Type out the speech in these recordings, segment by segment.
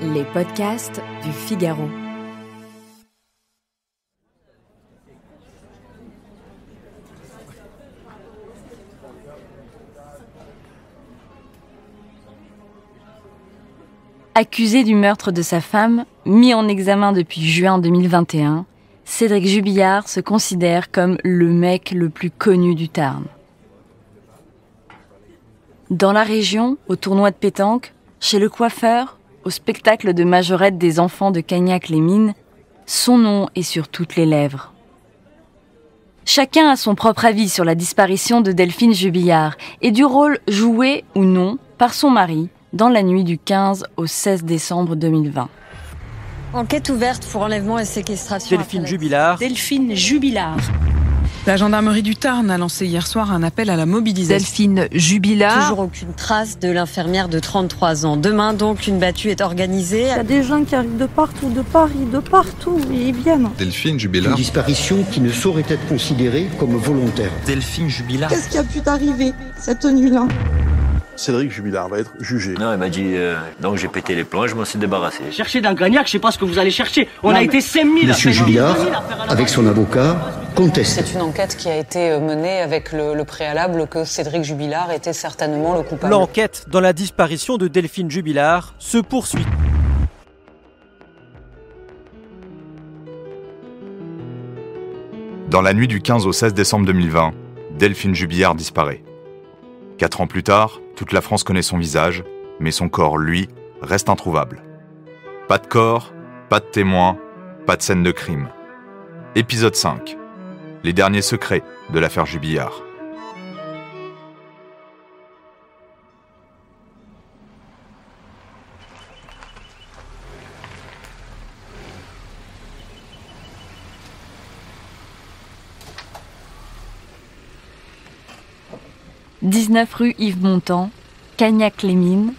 Les podcasts du Figaro. Accusé du meurtre de sa femme, mis en examen depuis juin 2021, Cédric Jubillard se considère comme le mec le plus connu du Tarn. Dans la région, au tournoi de pétanque, chez le coiffeur, au spectacle de majorette des enfants de Cagnac-les-Mines, son nom est sur toutes les lèvres. Chacun a son propre avis sur la disparition de Delphine Jubillard et du rôle joué ou non par son mari dans la nuit du 15 au 16 décembre 2020. Enquête ouverte pour enlèvement et séquestration. Delphine Jubillard. Delphine Jubillard. La gendarmerie du Tarn a lancé hier soir un appel à la mobilisation. Delphine Jubillard. Toujours aucune trace de l'infirmière de 33 ans. Demain, donc, une battue est organisée. Il y a des gens qui arrivent de partout, de Paris, de partout, et ils viennent. Delphine Jubillard. Une disparition qui ne saurait être considérée comme volontaire. Delphine Jubillard. Qu'est-ce qui a pu t'arriver cette nuit-là ? Cédric Jubillard va être jugé. Non, elle m'a dit, donc j'ai pété les plombs, je m'en suis débarrassé. Cherchez dans le Cagnac, je sais pas ce que vous allez chercher. On a été 5000. Monsieur Jubillard, avec son avocat, conteste. C'est une enquête qui a été menée avec le préalable que Cédric Jubillard était certainement le coupable. L'enquête dans la disparition de Delphine Jubillard se poursuit. Dans la nuit du 15 au 16 décembre 2020, Delphine Jubillard disparaît. 4 ans plus tard, toute la France connaît son visage, mais son corps, lui, reste introuvable. Pas de corps, pas de témoins, pas de scène de crime. Épisode 5. Les derniers secrets de l'affaire Jubillard. « 19 rue Yves Montand, Cagnac-les-Mines,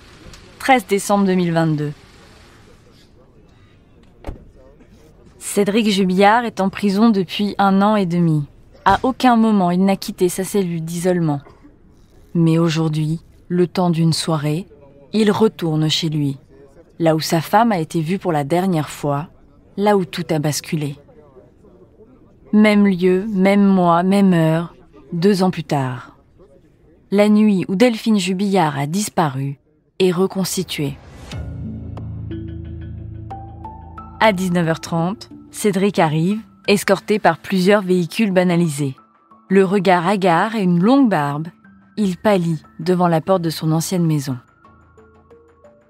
13 décembre 2022. Cédric Jubillard est en prison depuis 1 an et demi. À aucun moment il n'a quitté sa cellule d'isolement. Mais aujourd'hui, le temps d'une soirée, il retourne chez lui, là où sa femme a été vue pour la dernière fois, là où tout a basculé. Même lieu, même mois, même heure, 2 ans plus tard. La nuit où Delphine Jubillard a disparu est reconstituée. À 19h30, Cédric arrive, escorté par plusieurs véhicules banalisés. Le regard hagard et une longue barbe, il pâlit devant la porte de son ancienne maison.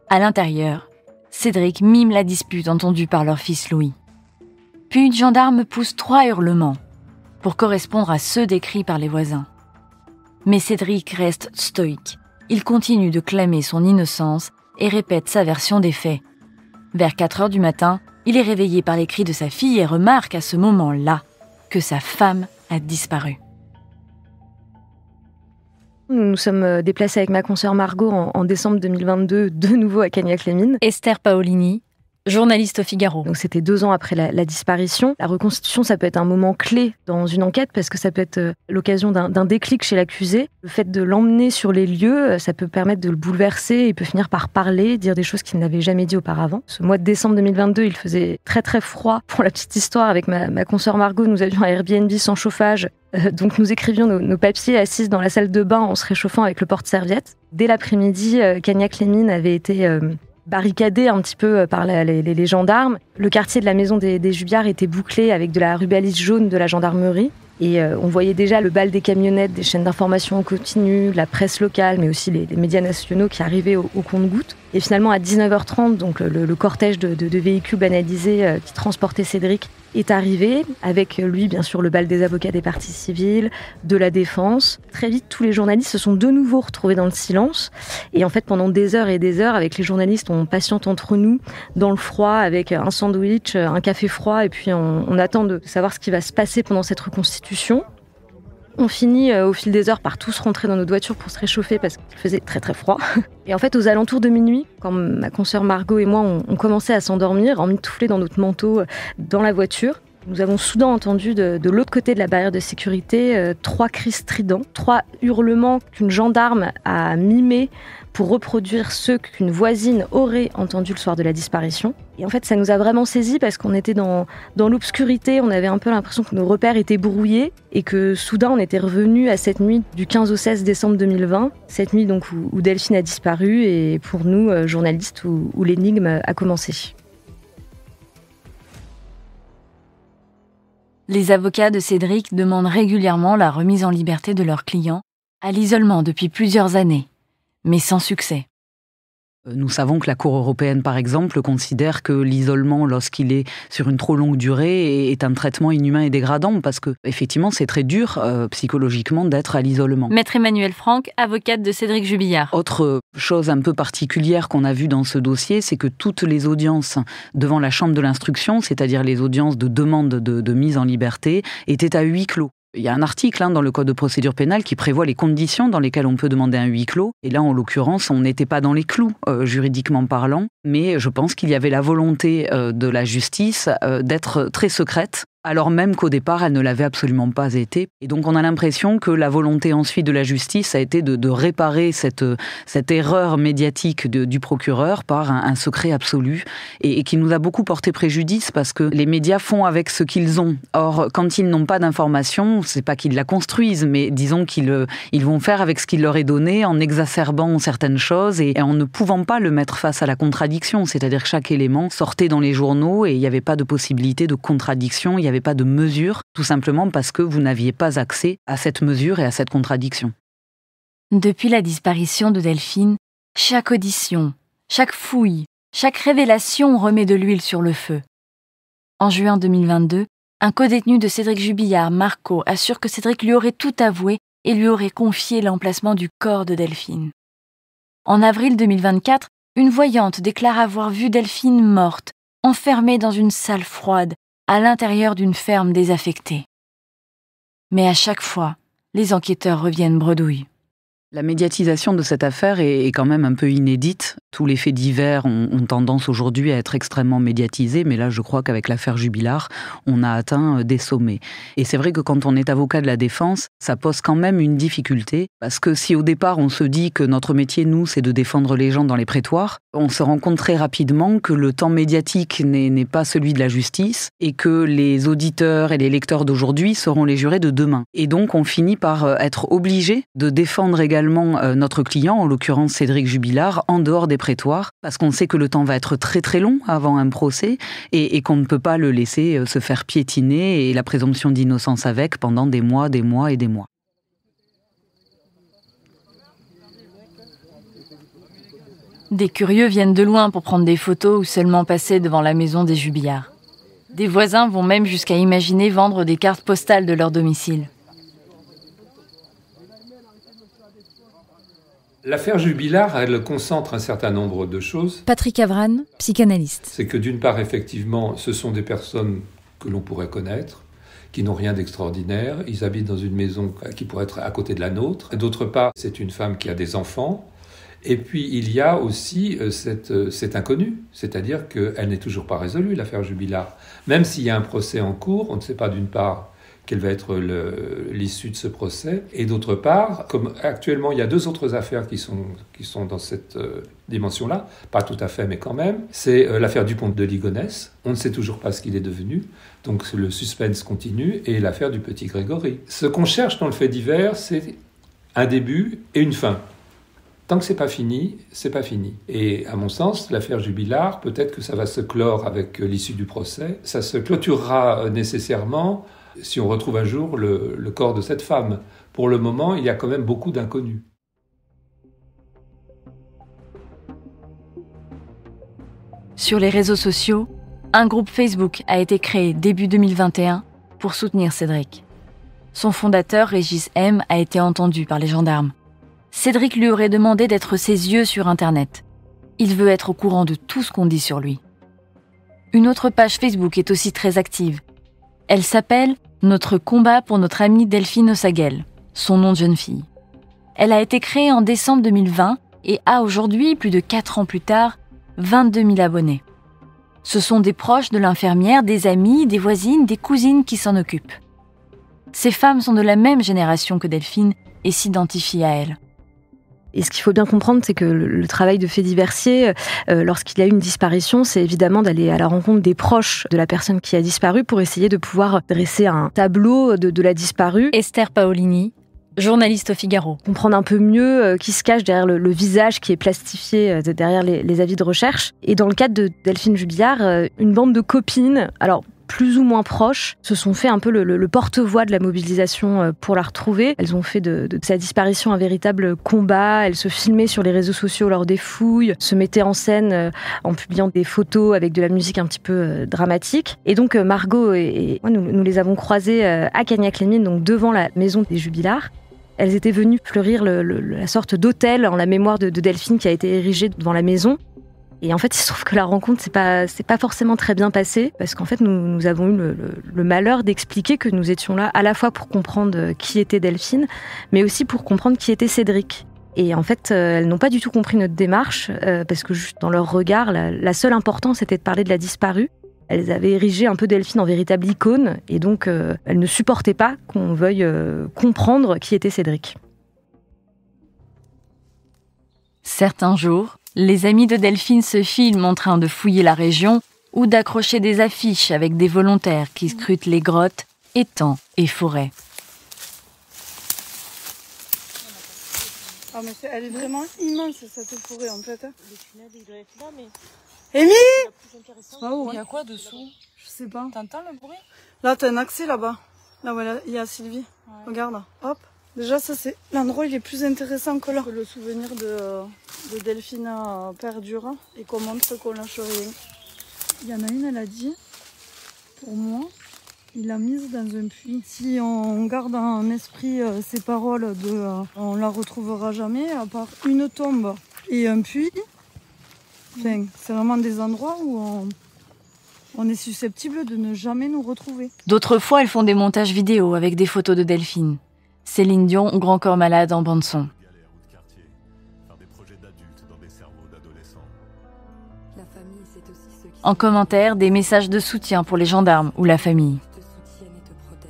À l'intérieur, Cédric mime la dispute entendue par leur fils Louis. Puis une gendarme pousse 3 hurlements pour correspondre à ceux décrits par les voisins. Mais Cédric reste stoïque. Il continue de clamer son innocence et répète sa version des faits. Vers 4h du matin, il est réveillé par les cris de sa fille et remarque à ce moment-là que sa femme a disparu. Nous nous sommes déplacés avec ma consoeur Margot en décembre 2022, de nouveau à Cagnac-les-Mines. Esther Paolini, journaliste au Figaro. Donc c'était 2 ans après la disparition. La reconstitution, ça peut être un moment clé dans une enquête parce que ça peut être l'occasion d'un déclic chez l'accusé. Le fait de l'emmener sur les lieux, ça peut permettre de le bouleverser. Il peut finir par parler, dire des choses qu'il n'avait jamais dit auparavant. Ce mois de décembre 2022, il faisait très très froid. Pour la petite histoire, avec ma consoeur Margot, nous avions un Airbnb sans chauffage. Donc nous écrivions nos papiers assises dans la salle de bain en se réchauffant avec le porte-serviette. Dès l'après-midi, Cagnac-les-Mines avait été barricadé un petit peu par les gendarmes. Le quartier de la maison des Jubillard était bouclé avec de la rubalise jaune de la gendarmerie. Et on voyait déjà le bal des camionnettes, des chaînes d'information en continu, la presse locale, mais aussi les médias nationaux qui arrivaient au compte-gouttes. Et finalement, à 19h30, donc le cortège de véhicules banalisés qui transportaient Cédric est arrivé, avec lui, bien sûr, le bal des avocats des parties civiles, de la défense. Très vite, tous les journalistes se sont de nouveau retrouvés dans le silence. Et en fait, pendant des heures et des heures, avec les journalistes, on patiente entre nous, dans le froid, avec un sandwich, un café froid, et puis on attend de savoir ce qui va se passer pendant cette reconstitution. On finit au fil des heures par tous rentrer dans notre voiture pour se réchauffer parce qu'il faisait très très froid. Et en fait, aux alentours de minuit, quand ma consoeur Margot et moi, on commençait à s'endormir, emmitouflés dans notre manteau dans la voiture, Nous avons soudain entendu de l'autre côté de la barrière de sécurité 3 cris stridents, 3 hurlements qu'une gendarme a mimés pour reproduire ceux qu'une voisine aurait entendus le soir de la disparition. Et en fait, ça nous a vraiment saisis parce qu'on était dans l'obscurité, on avait un peu l'impression que nos repères étaient brouillés et que soudain on était revenu à cette nuit du 15 au 16 décembre 2020, cette nuit donc où Delphine a disparu et pour nous, journalistes, où l'énigme a commencé. Les avocats de Cédric demandent régulièrement la remise en liberté de leurs clients à l'isolement depuis plusieurs années, mais sans succès. Nous savons que la Cour européenne, par exemple, considère que l'isolement, lorsqu'il est sur une trop longue durée, est un traitement inhumain et dégradant, parce que, effectivement, c'est très dur psychologiquement d'être à l'isolement. Maître Emmanuelle Franck, avocate de Cédric Jubillard. Autre chose un peu particulière qu'on a vue dans ce dossier, c'est que toutes les audiences devant la chambre de l'instruction, c'est-à-dire les audiences de demande de mise en liberté, étaient à huis clos. Il y a un article dans le Code de procédure pénale qui prévoit les conditions dans lesquelles on peut demander un huis clos. Et là, en l'occurrence, on n'était pas dans les clous, juridiquement parlant. Mais je pense qu'il y avait la volonté de la justice d'être très secrète, alors même qu'au départ, elle ne l'avait absolument pas été. Et donc, on a l'impression que la volonté ensuite de la justice a été de réparer cette erreur médiatique du procureur par un secret absolu et qui nous a beaucoup porté préjudice parce que les médias font avec ce qu'ils ont. Or, quand ils n'ont pas d'information, c'est pas qu'ils la construisent, mais disons qu'ils vont faire avec ce qui leur est donné en exacerbant certaines choses et en ne pouvant pas le mettre face à la contradiction. C'est-à-dire que chaque élément sortait dans les journaux et il n'y avait pas de possibilité de contradiction, il n'y avait pas de mesure, tout simplement parce que vous n'aviez pas accès à cette mesure et à cette contradiction. Depuis la disparition de Delphine, chaque audition, chaque fouille, chaque révélation remet de l'huile sur le feu. En juin 2022, un codétenu de Cédric Jubillard, Marco, assure que Cédric lui aurait tout avoué et lui aurait confié l'emplacement du corps de Delphine. En avril 2024, une voyante déclare avoir vu Delphine morte, enfermée dans une salle froide, à l'intérieur d'une ferme désaffectée. Mais à chaque fois, les enquêteurs reviennent bredouilles. La médiatisation de cette affaire est quand même un peu inédite. Tous les faits divers ont tendance aujourd'hui à être extrêmement médiatisés, mais là je crois qu'avec l'affaire Jubillard, on a atteint des sommets. Et c'est vrai que quand on est avocat de la défense, ça pose quand même une difficulté, parce que si au départ on se dit que notre métier, nous, c'est de défendre les gens dans les prétoires, on se rend compte très rapidement que le temps médiatique n'est pas celui de la justice, et que les auditeurs et les lecteurs d'aujourd'hui seront les jurés de demain. Et donc on finit par être obligé de défendre également notre client, en l'occurrence Cédric Jubillard, en dehors des prétoires, parce qu'on sait que le temps va être très très long avant un procès et qu'on ne peut pas le laisser se faire piétiner et la présomption d'innocence avec pendant des mois et des mois. Des curieux viennent de loin pour prendre des photos ou seulement passer devant la maison des Jubillards. Des voisins vont même jusqu'à imaginer vendre des cartes postales de leur domicile. L'affaire Jubillard, elle concentre un certain nombre de choses. Patrick Avran, psychanalyste. C'est que d'une part, effectivement, ce sont des personnes que l'on pourrait connaître, qui n'ont rien d'extraordinaire. Ils habitent dans une maison qui pourrait être à côté de la nôtre. D'autre part, c'est une femme qui a des enfants. Et puis, il y a aussi cet inconnu, c'est-à-dire qu'elle n'est toujours pas résolue, l'affaire Jubillard. Même s'il y a un procès en cours, on ne sait pas d'une part quelle va être l'issue de ce procès. Et d'autre part, comme actuellement il y a 2 autres affaires qui sont dans cette dimension-là, pas tout à fait mais quand même, c'est l'affaire Dupont de Ligonnès, on ne sait toujours pas ce qu'il est devenu, donc le suspense continue, et l'affaire du petit Grégory. Ce qu'on cherche dans le fait divers, c'est un début et une fin. Tant que c'est pas fini, c'est pas fini. Et à mon sens, l'affaire Jubillard, peut-être que ça va se clore avec l'issue du procès, ça se clôturera nécessairement si on retrouve un jour le corps de cette femme. Pour le moment, il y a quand même beaucoup d'inconnus. Sur les réseaux sociaux, un groupe Facebook a été créé début 2021 pour soutenir Cédric. Son fondateur, Régis M, a été entendu par les gendarmes. Cédric lui aurait demandé d'être ses yeux sur Internet. Il veut être au courant de tout ce qu'on dit sur lui. Une autre page Facebook est aussi très active. Elle s'appelle « Notre combat pour notre amie Delphine Ossagel », son nom de jeune fille. Elle a été créée en décembre 2020 et a aujourd'hui, plus de 4 ans plus tard, 22 000 abonnés. Ce sont des proches de l'infirmière, des amis, des voisines, des cousines qui s'en occupent. Ces femmes sont de la même génération que Delphine et s'identifient à elle. Et ce qu'il faut bien comprendre, c'est que le travail de fait diversier, lorsqu'il y a eu une disparition, c'est évidemment d'aller à la rencontre des proches de la personne qui a disparu pour essayer de pouvoir dresser un tableau de la disparue. Esther Paolini, journaliste au Figaro. Comprendre un peu mieux qui se cache derrière le visage qui est plastifié derrière les avis de recherche. Et dans le cadre de Delphine Jubillard, une bande de copines, alors plus ou moins proches, se sont fait un peu le porte-voix de la mobilisation pour la retrouver. Elles ont fait de sa disparition un véritable combat. Elles se filmaient sur les réseaux sociaux lors des fouilles, se mettaient en scène en publiant des photos avec de la musique un petit peu dramatique. Et donc Margot et moi, nous les avons croisées à Cagnac-les-Mines, donc devant la maison des Jubillards. Elles étaient venues fleurir la sorte d'autel en la mémoire de Delphine qui a été érigée devant la maison. Et en fait, il se trouve que la rencontre, c'est pas forcément très bien passé, parce qu'en fait, nous avons eu le malheur d'expliquer que nous étions là à la fois pour comprendre qui était Delphine, mais aussi pour comprendre qui était Cédric. Et en fait, elles n'ont pas du tout compris notre démarche, parce que juste dans leur regard, la seule importance, c'était de parler de la disparue. Elles avaient érigé un peu Delphine en véritable icône, et donc elles ne supportaient pas qu'on veuille comprendre qui était Cédric. Certains jours, les amis de Delphine se filment en train de fouiller la région ou d'accrocher des affiches avec des volontaires qui scrutent les grottes, étangs et forêts. Ah mais elle est vraiment immense cette forêt en fait. Le tunnel il doit être là mais... Amy! Il y a quoi dessous? Je sais pas. T'entends le bruit? Là t'as un accès là-bas. Là voilà, il y a Sylvie. Ouais. Regarde, hop. Déjà ça c'est l'endroit il est plus intéressant que là. Le souvenir de Delphine perdure et qu'on montre qu'on lâche rien. Il y en a une, elle a dit, pour moi, il l'a mise dans un puits. Si on garde en esprit ces paroles on la retrouvera jamais à part une tombe et un puits. Enfin, c'est vraiment des endroits où on est susceptible de ne jamais nous retrouver. D'autres fois, elles font des montages vidéo avec des photos de Delphine. Céline Dion, Grand Corps Malade en bande-son. En commentaire, des messages de soutien pour les gendarmes ou la famille.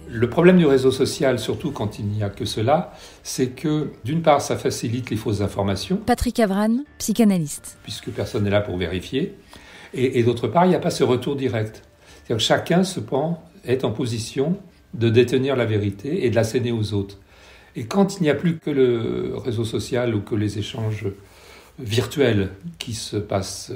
Le problème du réseau social, surtout quand il n'y a que cela, c'est que, d'une part, ça facilite les fausses informations. Patrick Avran, psychanalyste. Puisque personne n'est là pour vérifier. Et d'autre part, il n'y a pas ce retour direct. C'est-à-dire que chacun, est en position de détenir la vérité et de la céder aux autres. Et quand il n'y a plus que le réseau social ou que les échanges virtuels qui se passent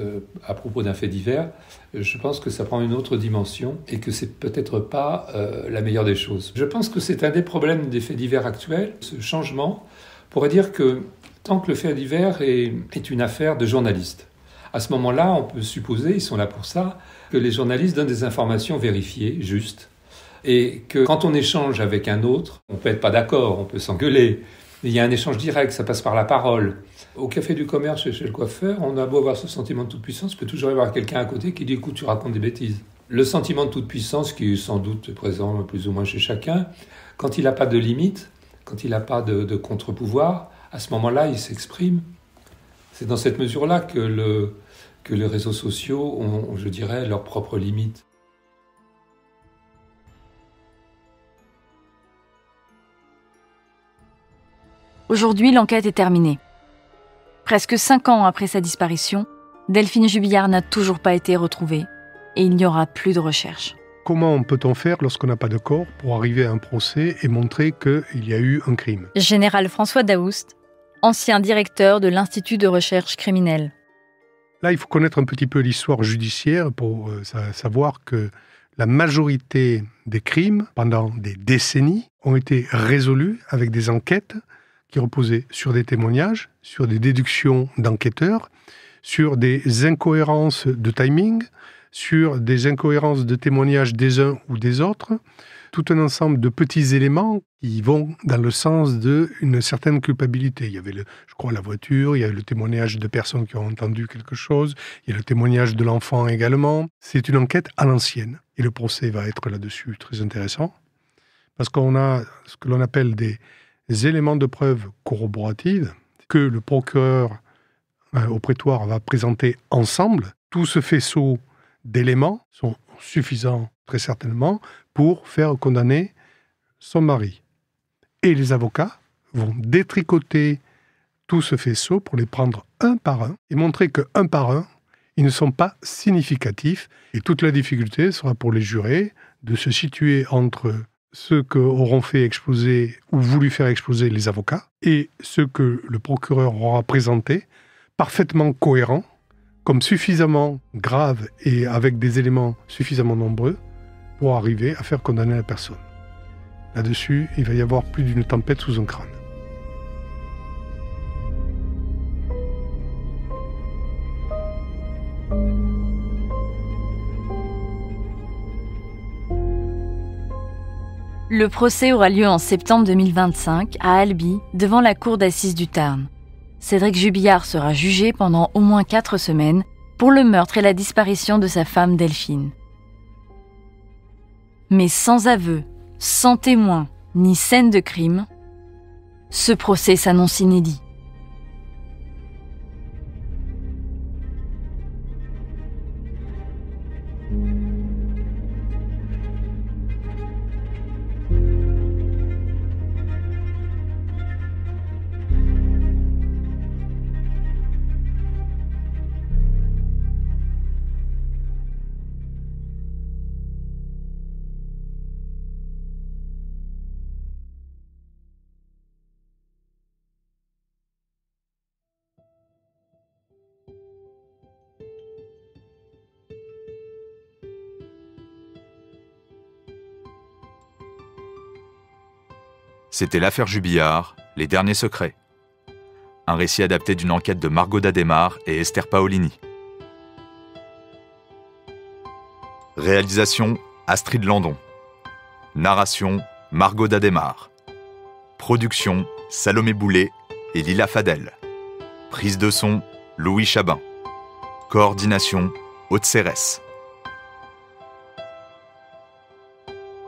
à propos d'un fait divers, je pense que ça prend une autre dimension et que c'est peut-être pas la meilleure des choses. Je pense que c'est un des problèmes des faits divers actuels. Ce changement pourrait dire que tant que le fait divers est une affaire de journalistes, à ce moment-là, on peut supposer, ils sont là pour ça, que les journalistes donnent des informations vérifiées, justes, et que quand on échange avec un autre, on peut être pas d'accord, on peut s'engueuler, mais il y a un échange direct, ça passe par la parole. Au café du commerce, chez le coiffeur, on a beau avoir ce sentiment de toute puissance, il peut toujours y avoir quelqu'un à côté qui dit « écoute, tu racontes des bêtises ». Le sentiment de toute puissance, qui est sans doute présent plus ou moins chez chacun, quand il n'a pas de limite, quand il n'a pas de contre-pouvoir, à ce moment-là, il s'exprime. C'est dans cette mesure-là que les réseaux sociaux ont, je dirais, leurs propres limites. Aujourd'hui, l'enquête est terminée. Presque 5 ans après sa disparition, Delphine Jubillard n'a toujours pas été retrouvée et il n'y aura plus de recherche. Comment peut-on faire lorsqu'on n'a pas de corps pour arriver à un procès et montrer qu'il y a eu un crime? Général François Daoust, ancien directeur de l'Institut de recherche criminelle. Là, il faut connaître un petit peu l'histoire judiciaire pour savoir que la majorité des crimes, pendant des décennies, ont été résolus avec des enquêtes qui reposaient sur des témoignages, sur des déductions d'enquêteurs, sur des incohérences de timing, sur des incohérences de témoignages des uns ou des autres, tout un ensemble de petits éléments qui vont dans le sens d'une certaine culpabilité. Il y avait, je crois, la voiture, il y a le témoignage de personnes qui ont entendu quelque chose, il y a le témoignage de l'enfant également. C'est une enquête à l'ancienne. Et le procès va être là-dessus très intéressant, parce qu'on a ce que l'on appelle des éléments de preuve corroboratives que le procureur au prétoire va présenter ensemble. Tout ce faisceau d'éléments sont suffisants, très certainement, pour faire condamner son mari. Et les avocats vont détricoter tout ce faisceau pour les prendre un par un et montrer qu'un par un, ils ne sont pas significatifs. Et toute la difficulté sera pour les jurés de se situer entre ceux qu'auront fait exploser ou voulu faire exploser les avocats et ceux que le procureur aura présentés, parfaitement cohérents, comme suffisamment graves et avec des éléments suffisamment nombreux pour arriver à faire condamner la personne. Là-dessus, il va y avoir plus d'une tempête sous un crâne. Le procès aura lieu en septembre 2025 à Albi, devant la cour d'assises du Tarn. Cédric Jubillard sera jugé pendant au moins 4 semaines pour le meurtre et la disparition de sa femme Delphine. Mais sans aveu, sans témoin, ni scène de crime, ce procès s'annonce inédit. C'était l'affaire Jubillard, les derniers secrets. Un récit adapté d'une enquête de Margot Dademar et Esther Paolini. Réalisation Astrid Landon. Narration Margot Dademar. Production Salomé Boulet et Lila Fadel. Prise de son Louis Chabin. Coordination Aude Cérès.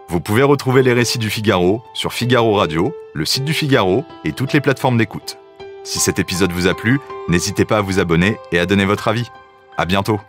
Vous pouvez retrouver les récits du Figaro sur Figaro Radio, le site du Figaro et toutes les plateformes d'écoute. Si cet épisode vous a plu, n'hésitez pas à vous abonner et à donner votre avis. À bientôt.